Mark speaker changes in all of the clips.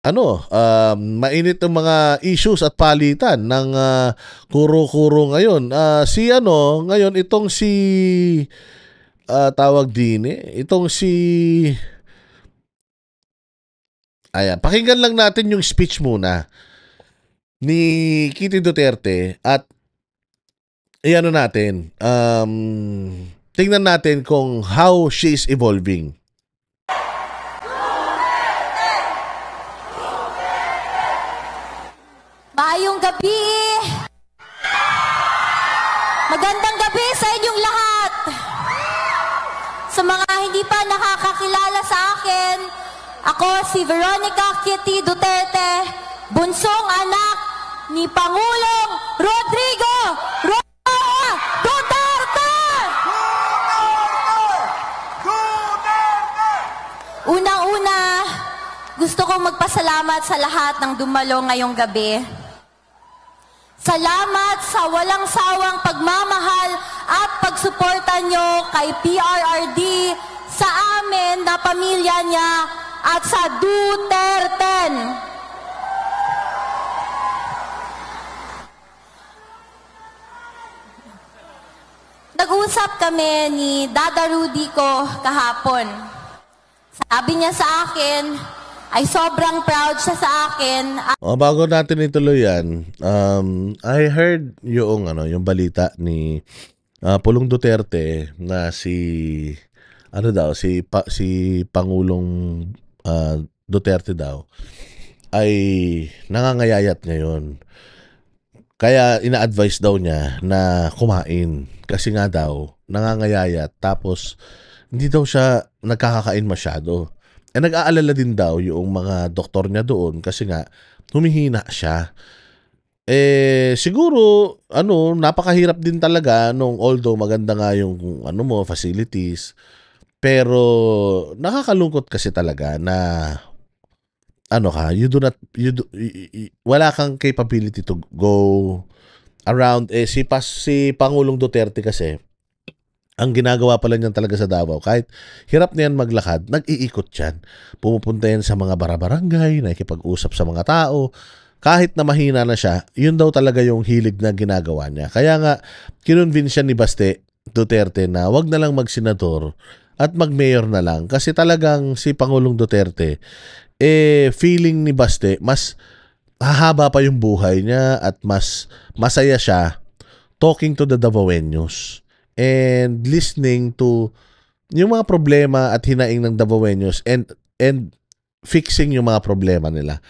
Speaker 1: mainit ang mga issues at palitan ng kuro-kuro ngayon. Ngayon itong si tawag din itong si ayan, pakinggan lang natin yung speech muna ni Kitty Duterte at natin. Tingnan natin kung how she is evolving.
Speaker 2: Maayong gabi! Magandang gabi sa inyong lahat! Sa mga hindi pa nakakakilala sa akin, ako si Veronica Kitty Duterte, bunsong anak ni Pangulong Rodrigo Roa Duterte! Unang-una, gusto kong magpasalamat sa lahat ng dumalo ngayong gabi. Salamat sa walang sawang pagmamahal at pagsuporta nyo kay PRRD, sa amin na pamilya niya at sa Duterte. Nag-usap kami ni Dada Rudy ko kahapon. Sabi niya sa akin, ay sobrang proud siya sa akin.
Speaker 1: Bago natin ituloy yan, I heard yung balita ni Pulong Duterte na si Pangulong Duterte daw ay nangangayayat ngayon. Kaya ina-advise daw niya na kumain kasi nga daw nangangayayat tapos hindi daw siya nagkakakain masyado. Nag-aalala din daw yung mga doktor niya doon kasi nga humihina siya. Siguro napakahirap din talaga although maganda nga yung facilities. Pero nakakalungkot kasi talaga na wala kang capability to go around. Si Pangulong Duterte kasi ang ginagawa pala niyan talaga sa Davao, kahit hirap na yan maglakad, nag-iikot yan. Pumupunta yan sa mga barabarangay, nakikipag-usap sa mga tao. Kahit na mahina na siya, yun daw talaga yung hilig na ginagawa niya. Kaya nga, kinonvince siya ni Baste Duterte na wag na lang mag-senador at mag-mayor na lang. Kasi talagang si Pangulong Duterte, feeling ni Baste, mas hahaba pa yung buhay niya at mas masaya siya talking to the Davaoenos and listening to yung mga problema at hinaing ng Davaoenos and fixing yung mga problema nila.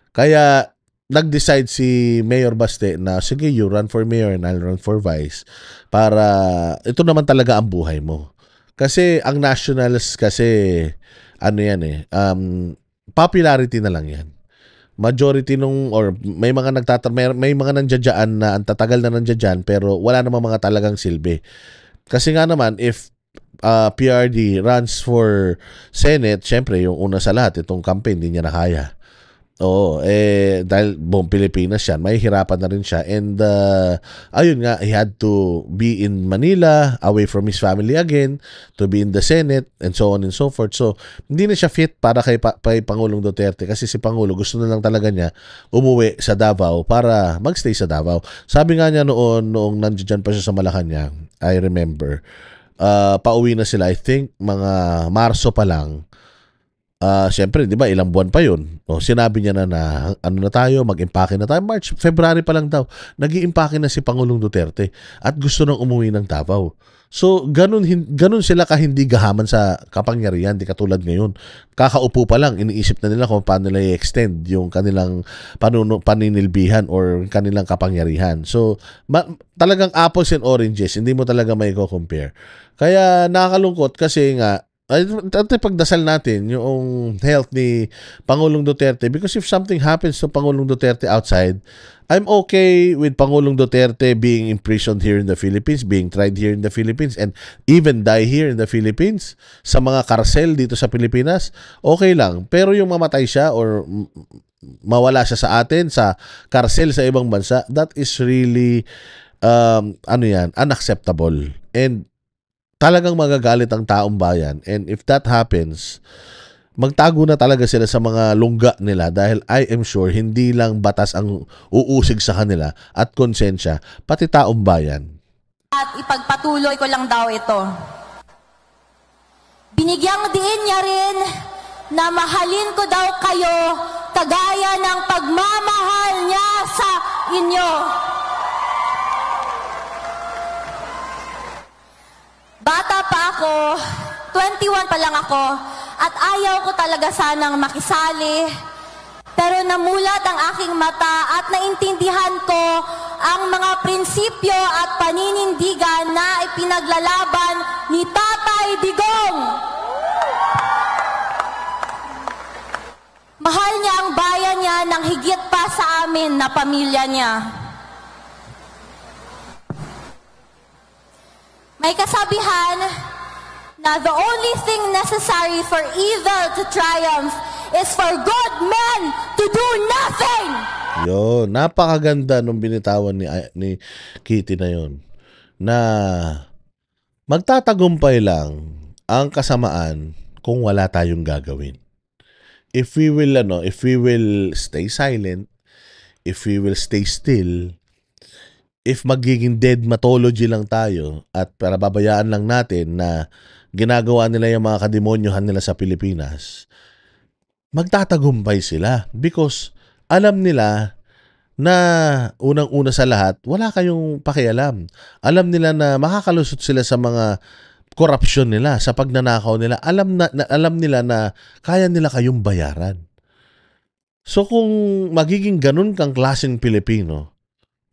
Speaker 1: Kaya nag-decide si Mayor Baste na sige, you run for mayor and I'll run for vice para ito naman talaga ang buhay mo. Kasi ang nationals kasi popularity na lang yan. Majority may mga may mga nandiyan na ang tatagal na nandiyan pero wala namang mga talagang silbi. Kasi nga naman if PRD runs for Senate, syempre yung una sa lahat itong campaign hindi niya na kaya. Oo, dahil buong Pilipinas yan, may hirapan na rin siya. And ayun nga, he had to be in Manila, away from his family again, to be in the Senate, and so on and so forth. So, hindi na siya fit para kay Pangulong Duterte kasi si Pangulo gusto na lang talaga niya umuwi sa Davao para magstay sa Davao. Sabi nga niya noong nandiyan pa siya sa Malacanang, I remember, pauwi na sila, I think, mga Marso pa lang. Siyempre, di ba, ilang buwan pa yun. Sinabi niya na mag-impake na tayo. March, February pa lang daw. Nag-iimpake na si Pangulong Duterte at gusto nang umuwi ng Davao. So, ganun sila hindi gahaman sa kapangyarihan, di katulad ngayon. Kakaupo pa lang, iniisip na nila kung paano nila i-extend yung kanilang paninilbihan or kanilang kapangyarihan. So, talagang apples and oranges, hindi mo talaga may compare. Kaya nakakalungkot kasi nga, pagdasal natin yung health ni Pangulong Duterte because if something happens to Pangulong Duterte outside, I'm okay with Pangulong Duterte being imprisoned here in the Philippines, being tried here in the Philippines, and even die here in the Philippines sa mga karsel dito sa Pilipinas. Okay lang. Pero yung mamatay siya or mawala siya sa atin sa karsel sa ibang bansa, that is really unacceptable. And talagang magagalit ang taong bayan. And if that happens, magtago na talaga sila sa mga lungga nila dahil I am sure hindi lang batas ang uusig sa kanila at konsensya, pati taong bayan.
Speaker 2: At ipagpatuloy ko lang daw ito. Binigyang diin niya rin na mahalin ko daw kayo kagaya ng pagmamahal niya sa inyo. Bata pa ako, 21 pa lang ako, at ayaw ko talaga sanang makisali. Pero namulat ang aking mata at naintindihan ko ang mga prinsipyo at paninindigan na ipinaglalaban ni Tatay Digong. Mahal niya ang bayan niya nang higit pa sa amin na pamilya niya. May kasabihan na the only thing necessary for evil to triumph is for good men to do nothing.
Speaker 1: Yo, napakaganda nung binitawan ni Kitty na yon. Na magtatagumpay lang ang kasamaan kung wala tayong gagawin. If we will stay silent, if we will stay still, if magiging dead mythology lang tayo at para babayaan lang natin na ginagawa nila yung mga kademonyohan nila sa Pilipinas, magtatagumpay sila because alam nila na unang-una sa lahat, wala kayong pakialam. Alam nila na makakalusot sila sa mga korupsyon nila, sa pagnanakaw nila. Alam nila na kaya nila kayong bayaran. So kung magiging ganun kang klaseng Pilipino,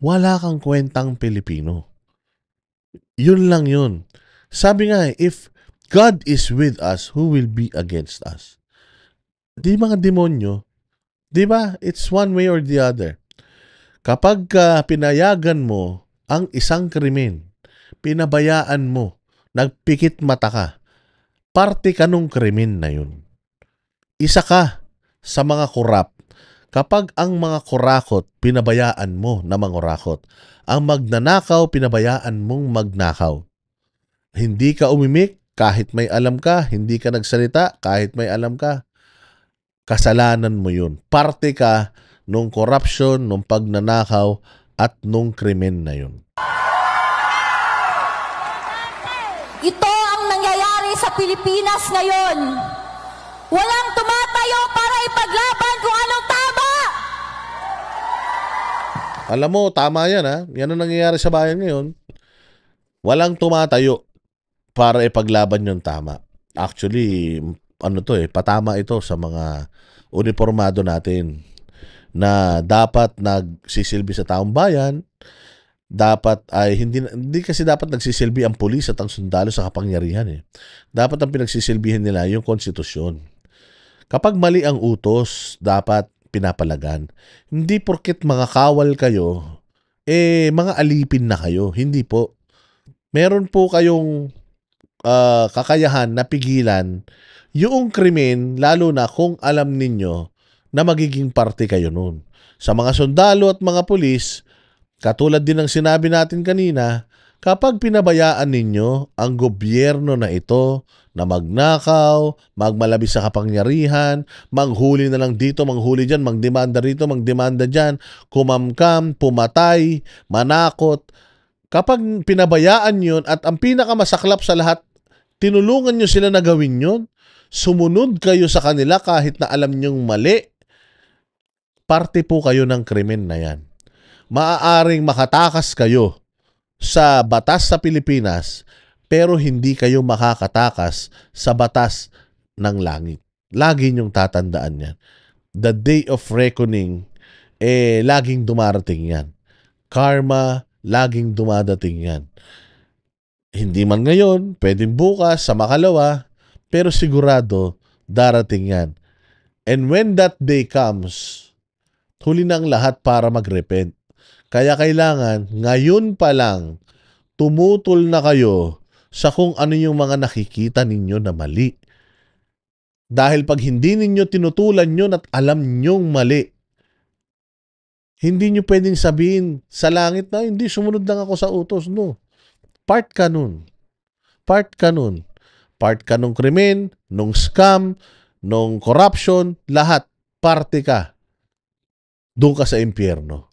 Speaker 1: wala kang kwentang Pilipino. Yun lang yun. Sabi nga, if God is with us, who will be against us? Di mga demonyo, di ba? It's one way or the other. Kapag pinayagan mo ang isang krimen, pinabayaan mo, nagpikit mata ka, parte ka nung krimen na yun. Isa ka sa mga korap. Kapag ang mga kurakot, pinabayaan mo na mangurakot. Ang magnanakaw, pinabayaan mong magnakaw. Hindi ka umimik kahit may alam ka, hindi ka nagsalita kahit may alam ka. Kasalanan mo yun. Parte ka nung corruption, nung pagnanakaw, at nung krimen na yun.
Speaker 2: Ito ang nangyayari sa Pilipinas ngayon. Walang tumatayo para ipaglaban kung anong tama.
Speaker 1: Alam mo, tama yan ha. Yan ang nangyayari sa bayan ngayon. Walang tumatayo para ipaglaban yung tama. Actually, patama ito sa mga uniformado natin na dapat nagsisilbi sa taong bayan. Dapat ay hindi kasi dapat nagsisilbi ang pulis at ang sundalo sa kapangyarihan eh. Dapat ang pinagsisilbihan nila yung konstitusyon. Kapag mali ang utos, dapat pinapalagan. Hindi porket mga kawal kayo, mga alipin na kayo. Hindi po. Meron po kayong kakayahan na pigilan yung krimen, lalo na kung alam ninyo na magiging parte kayo nun. Sa mga sundalo at mga pulis, katulad din ng sinabi natin kanina, kapag pinabayaan ninyo ang gobyerno na ito na magnakaw, magmalabis sa kapangyarihan, manghuli na lang dito, manghuli dyan, magdemanda rito, magdemanda dyan, kumamkam, pumatay, manakot. Kapag pinabayaan yun at ang pinakamasaklap sa lahat, tinulungan nyo sila na gawin yun, sumunod kayo sa kanila kahit na alam nyong mali, parte po kayo ng krimen na yan. Maaaring makatakas kayo sa batas sa Pilipinas, pero hindi kayo makakatakas sa batas ng langit. Lagi niyong tatandaan yan. The day of reckoning, laging dumarating yan. Karma, laging dumadating yan. Hindi man ngayon, pwedeng bukas, sa makalawa, pero sigurado, darating yan. And when that day comes, huli ng lahat para mag-repent. Kaya kailangan, ngayon pa lang, tumutol na kayo sa kung ano yung mga nakikita ninyo na mali. Dahil pag hindi ninyo tinutulan yun at alam nyong mali, hindi nyo pwedeng sabihin sa langit na, hindi, sumunod lang ako sa utos. No. Part ka nun. Part ka nun. Part ka nung krimen, nung scam, nung corruption, lahat, parte ka. Doon ka sa impyerno.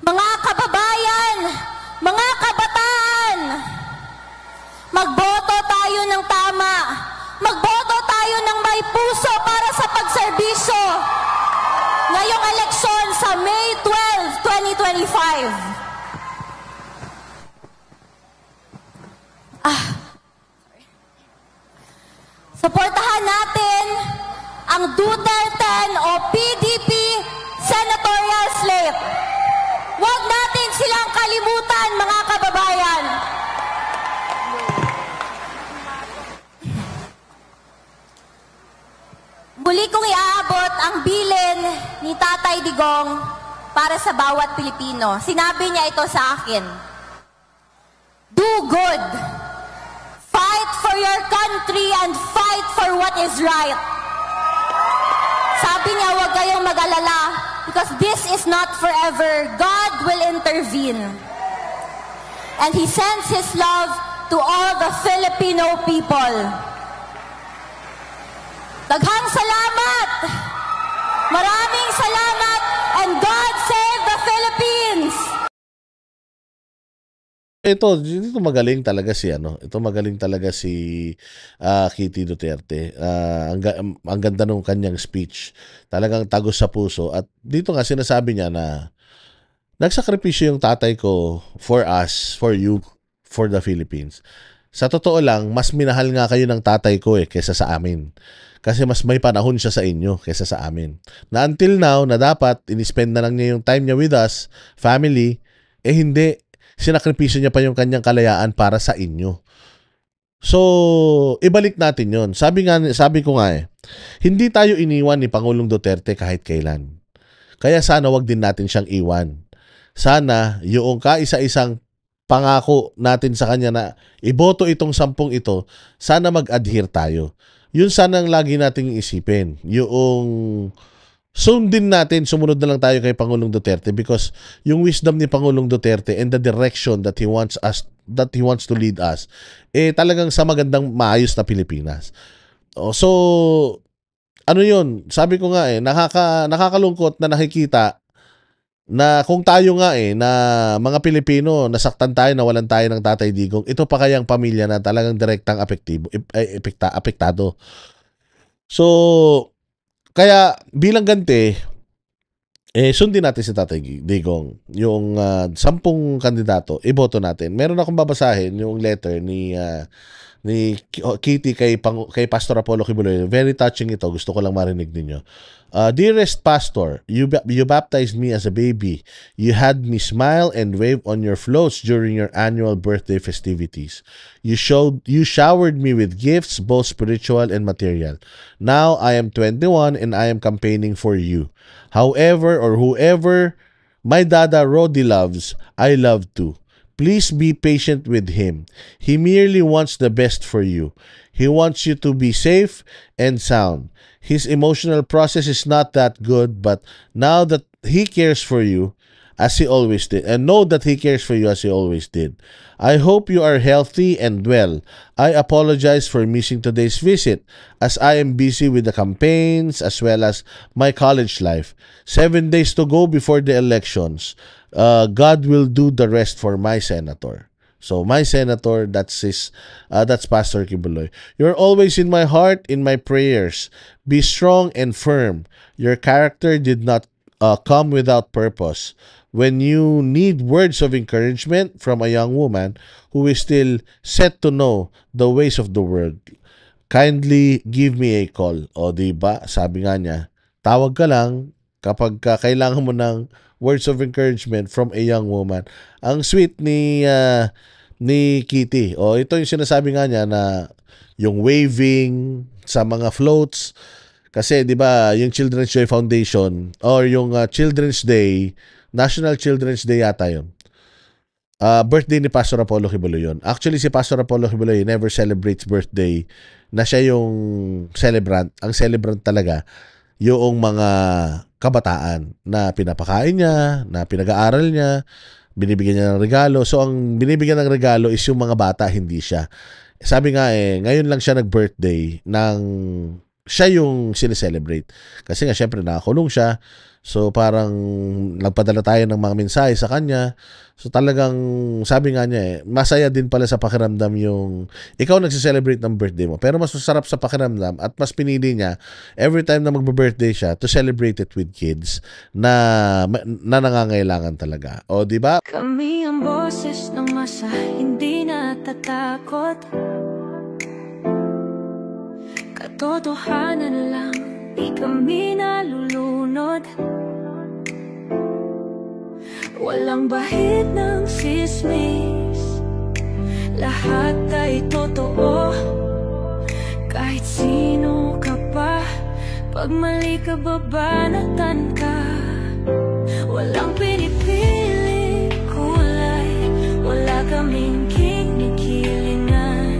Speaker 2: Mga kababayan, mga kabataan, magboto tayo ng tama. Magboto tayo ng may puso para sa pagserbisyo. Ngayong eleksyon sa May 12, 2025. Suportahan natin ang Duterte o PDP senatorial slate. Huwag natin silang kalimutan, mga kababayan. Muli kong iaabot ang bilin ni Tatay Digong para sa bawat Pilipino. Sinabi niya ito sa akin. Do good. Fight for your country and fight for what is right. Sabi niya, huwag kayong mag-alala because this is not forever. God will intervene. And He sends His love to all the Filipino people. Daghang salamat! Maraming salamat! And God save the Philippines!
Speaker 1: Ito magaling talaga si ito magaling talaga si Kitty Duterte. Ang ganda nung kanyang speech. Talagang tagos sa puso at dito nga sinasabi niya na nagsakripisyo yung tatay ko for us, for you, for the Philippines. Sa totoo lang, mas minahal nga kayo ng tatay ko kaysa sa amin. Kasi mas may panahon siya sa inyo kaysa sa amin. Na until now, na dapat inispend na lang niya yung time niya with us, family, hindi. Sinakripisyo niya pa yung kanyang kalayaan para sa inyo. So, ibalik natin yon. Sabi ko nga hindi tayo iniwan ni Pangulong Duterte kahit kailan. Kaya sana wag din natin siyang iwan. Sana yung kaisa-isang pangako natin sa kanya na iboto itong 10 ito, sana mag-adhere tayo. Yun sana ang lagi nating isipin. Yung sundin natin, sumunod na lang tayo kay Pangulong Duterte because yung wisdom ni Pangulong Duterte and the direction that he wants to lead us, talagang sa magandang maayos na Pilipinas. So, yun? Sabi ko nga nakakalungkot na nakikita na kung tayo nga na mga Pilipino, nasaktan tayo, nawalan tayo ng Tatay Digong, ito pa kayang pamilya na talagang direktang apektado. So, kaya bilang ganti, sundin natin si Tatay Digong. Yung 10 kandidato, iboto natin. Meron akong babasahin yung letter ni Kitty kay Pastor Apollo Kibuloy. Very touching ito. Gusto ko lang marinig ninyo. Dearest Pastor, you baptized me as a baby. You had me smile and wave on your floats during your annual birthday festivities. You showered me with gifts, both spiritual and material. Now I am 21 and I am campaigning for you. However or whoever my dada Rodi loves, I love too. Please be patient with him. He merely wants the best for you. He wants you to be safe and sound. His emotional process is not that good, but now that he cares for you as he always did, and know that he cares for you as he always did. I hope you are healthy and well. I apologize for missing today's visit as I am busy with the campaigns as well as my college life. 7 days to go before the elections. God will do the rest for my senator. So my senator, that's Pastor Kibuloy. You're always in my heart, in my prayers. Be strong and firm. Your character did not come without purpose. When you need words of encouragement from a young woman who is still set to know the ways of the world, kindly give me a call. O diba, sabi nga niya, tawag ka lang kapag kailangan mo ng words of encouragement from a young woman. Ang sweet ni Kitty. Ito yung sinasabi nga niya na yung waving sa mga floats. Kasi 'di ba, yung Children's Joy Foundation or yung Children's Day, National Children's Day yata yun. Birthday ni Pastor Apollo Kibuloy yun. Actually, si Pastor Apollo Kibuloy never celebrates birthday na siya yung celebrant. Ang celebrant talaga yung mga kabataan na pinapakain niya, na pinag-aaral niya, binibigyan niya ng regalo. So, ang binibigyan ng regalo is yung mga bata, hindi siya. Sabi nga ngayon lang siya nag-birthday ng siya yung sineselebrate. Kasi nga syempre nakakulong siya. So parang nagpadala tayo ng mga mensahe sa kanya. So talagang sabi nga niya masaya din pala sa pakiramdam yung ikaw nagsiselebrate ng birthday mo. Pero mas masarap sa pakiramdam at mas pinili niya every time na magbe-birthday siya to celebrate it with kids na nangangailangan talaga. O di ba?
Speaker 3: Kami ang boses ng masa, hindi natatakot. Katotohanan lang, di kami nalulunod. Walang bahid ng sismis, lahat ay totoo. Kahit sino ka pa, pag mali ka babanatan ka. Walang pinipili kulay, wala kaming kinikilingan.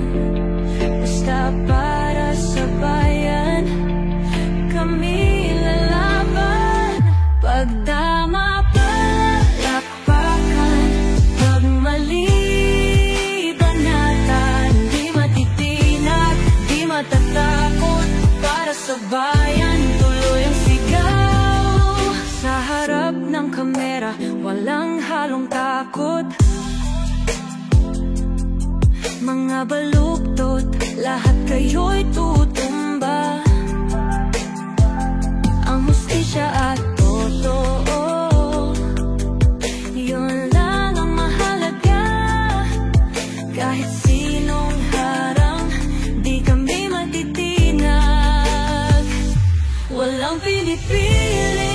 Speaker 3: Basta para sa bayan, kami lalaban. Pag tama palapakan, pag mali banatan. Di matitinag, di matatakot, para sa bayan tuloy ang sigaw. Sa harap ng kamera, walang halong takot. Mga baluktot, lahat kayo'y tutumba. Ang hustisya at totoo, yun lang ang mahalaga. Kahit sinong harang, di kami matitinag. Walang pinipili